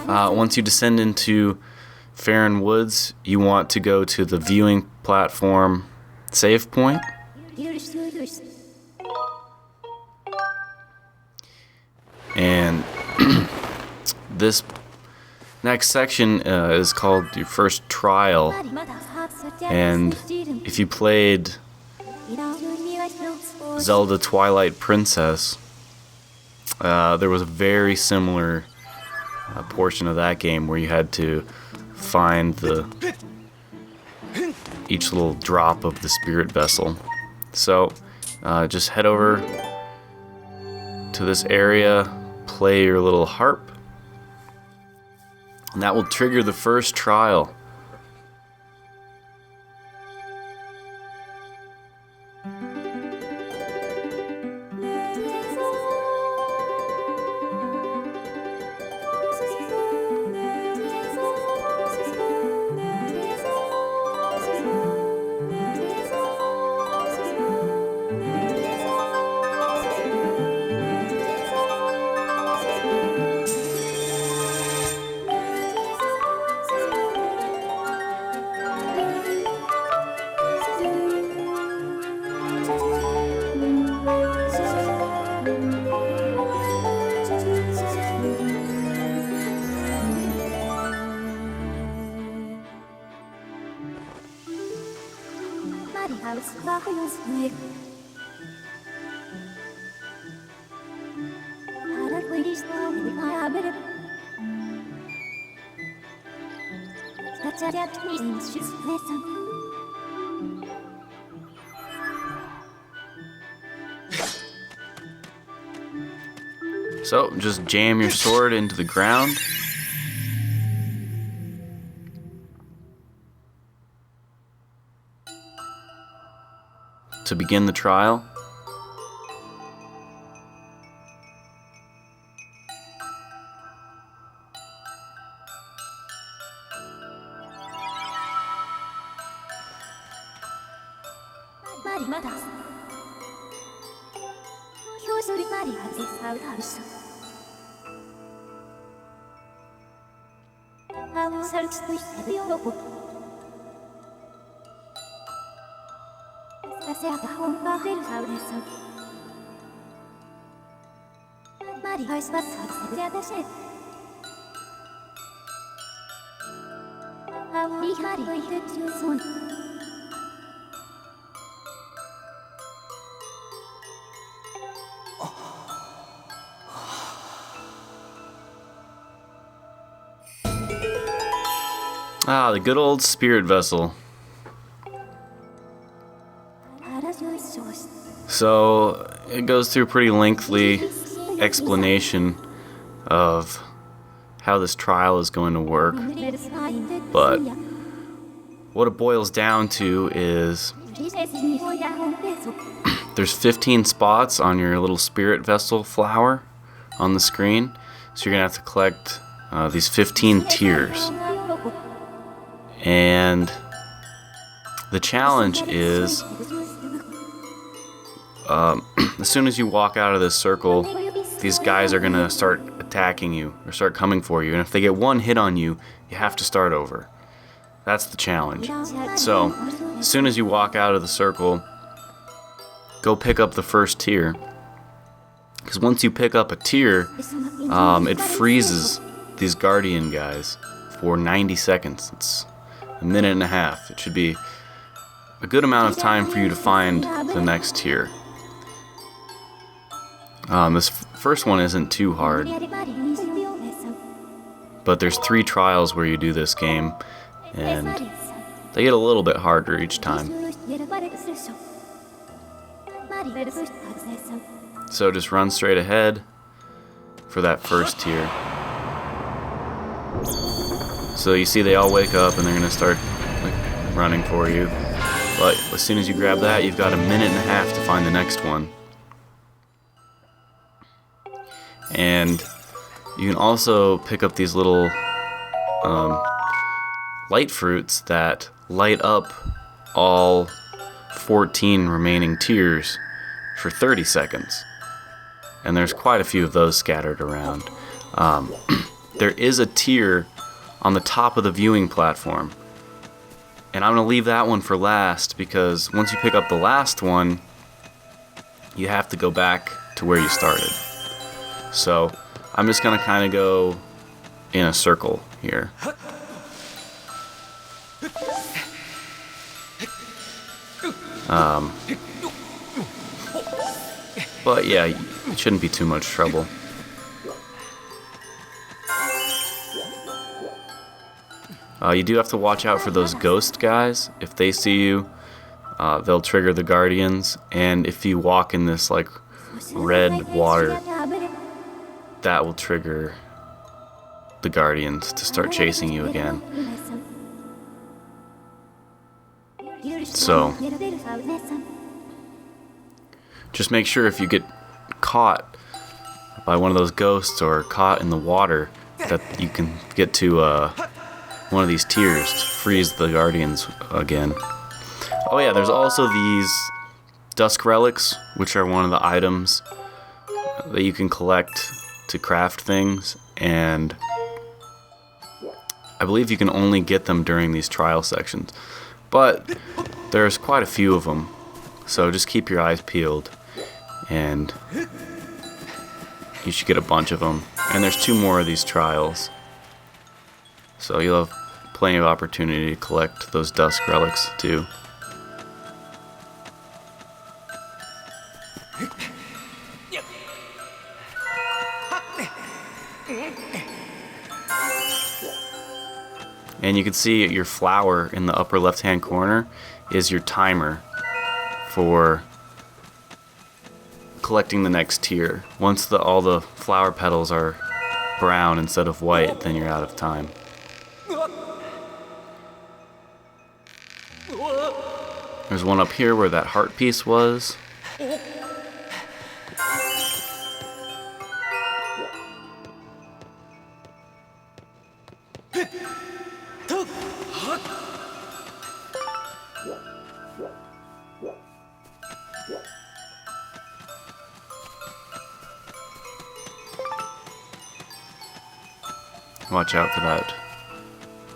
Once you descend into Farron Woods, you want to go to the viewing platform save point. And this next section is called your first trial. And if you played Zelda Twilight Princess, there was a very similar portion of that game where you had to find each little drop of the spirit vessel. So just head over to this area, play your little harp, and that will trigger the first trial. So just jam your sword into the ground. To begin the trial. Ah, the good old spirit vessel. So it goes through a pretty lengthy explanation of how this trial is going to work, but what it boils down to is there's 15 spots on your little spirit vessel flower on the screen, so you're gonna have to collect these 15 tiers. And the challenge is as soon as you walk out of this circle, these guys are gonna start attacking you or start coming for you, and if they get one hit on you, you have to start over. That's the challenge. So as soon as you walk out of the circle, go pick up the first tier, because once you pick up a tier, it freezes these guardian guys for 90 seconds. It's a minute and a half. It should be a good amount of time for you to find the next tier. This first one isn't too hard, but there's 3 trials where you do this game, and they get a little bit harder each time. So just run straight ahead for that first tier. So you see they all wake up and they're gonna start running for you, but as soon as you grab that, you've got a minute and a half to find the next one. And you can also pick up these little light fruits that light up all 14 remaining tiers for 30 seconds. And there's quite a few of those scattered around. there is a tier on the top of the viewing platform. And I'm going to leave that one for last, because once you pick up the last one, you have to go back to where you started. So I'm just going to kind of go in a circle here. But yeah, it shouldn't be too much trouble. You do have to watch out for those ghost guys. If they see you, they'll trigger the guardians, and if you walk in this like red water, that will trigger the guardians to start chasing you again. So just make sure if you get caught by one of those ghosts or caught in the water, that you can get to one of these tiers to freeze the guardians again. Oh yeah, there's also these dusk relics, which are one of the items that you can collect to craft things, and I believe you can only get them during these trial sections. But there's quite a few of them, so just keep your eyes peeled, and you should get a bunch of them. And there's 2 more of these trials, so you'll have plenty of opportunity to collect those dusk relics too. And you can see your flower in the upper left hand corner is your timer for collecting the next tier. Once all the flower petals are brown instead of white, then you're out of time. There's one up here where that heart piece was. Watch out for that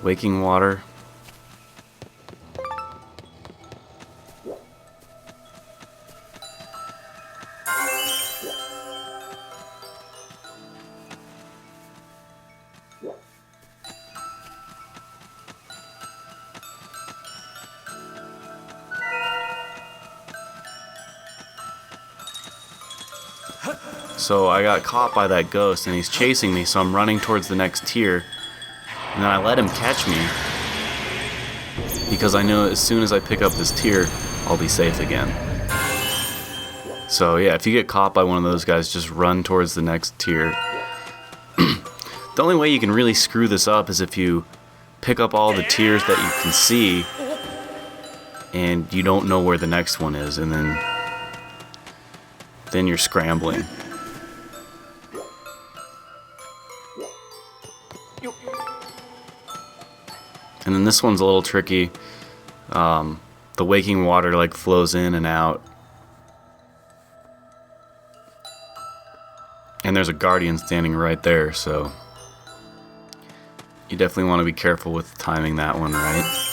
waking water. So I got caught by that ghost and he's chasing me, so I'm running towards the next tier. And then I let him catch me because I know as soon as I pick up this tier, I'll be safe again. So yeah, if you get caught by one of those guys, just run towards the next tier. The only way you can really screw this up is if you pick up all the tiers that you can see and you don't know where the next one is, and then you're scrambling. And then this one's a little tricky. The waking water like flows in and out. And there's a guardian standing right there, so you definitely want to be careful with timing that one right.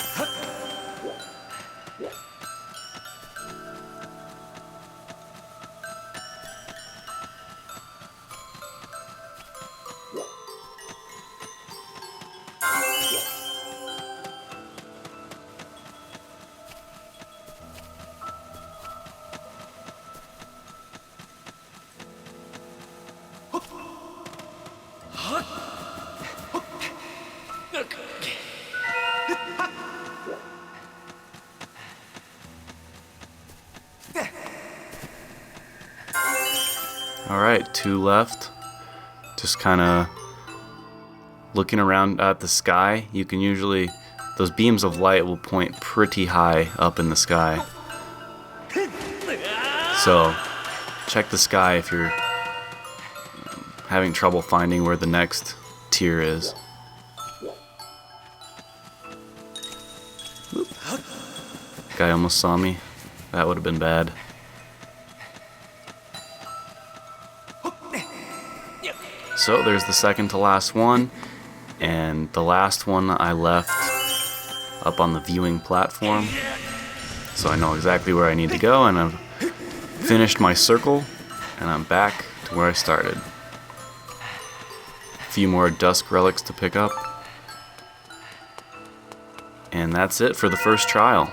Alright, 2 left. Just kind of looking around at the sky. You can usually, those beams of light will point pretty high up in the sky. So check the sky if you're having trouble finding where the next tier is. Oop. Guy almost saw me. That would have been bad. So there's the second to last one, and the last one I left up on the viewing platform, so I know exactly where I need to go, and I've finished my circle, and I'm back to where I started. A few more dusk relics to pick up, and that's it for the first trial.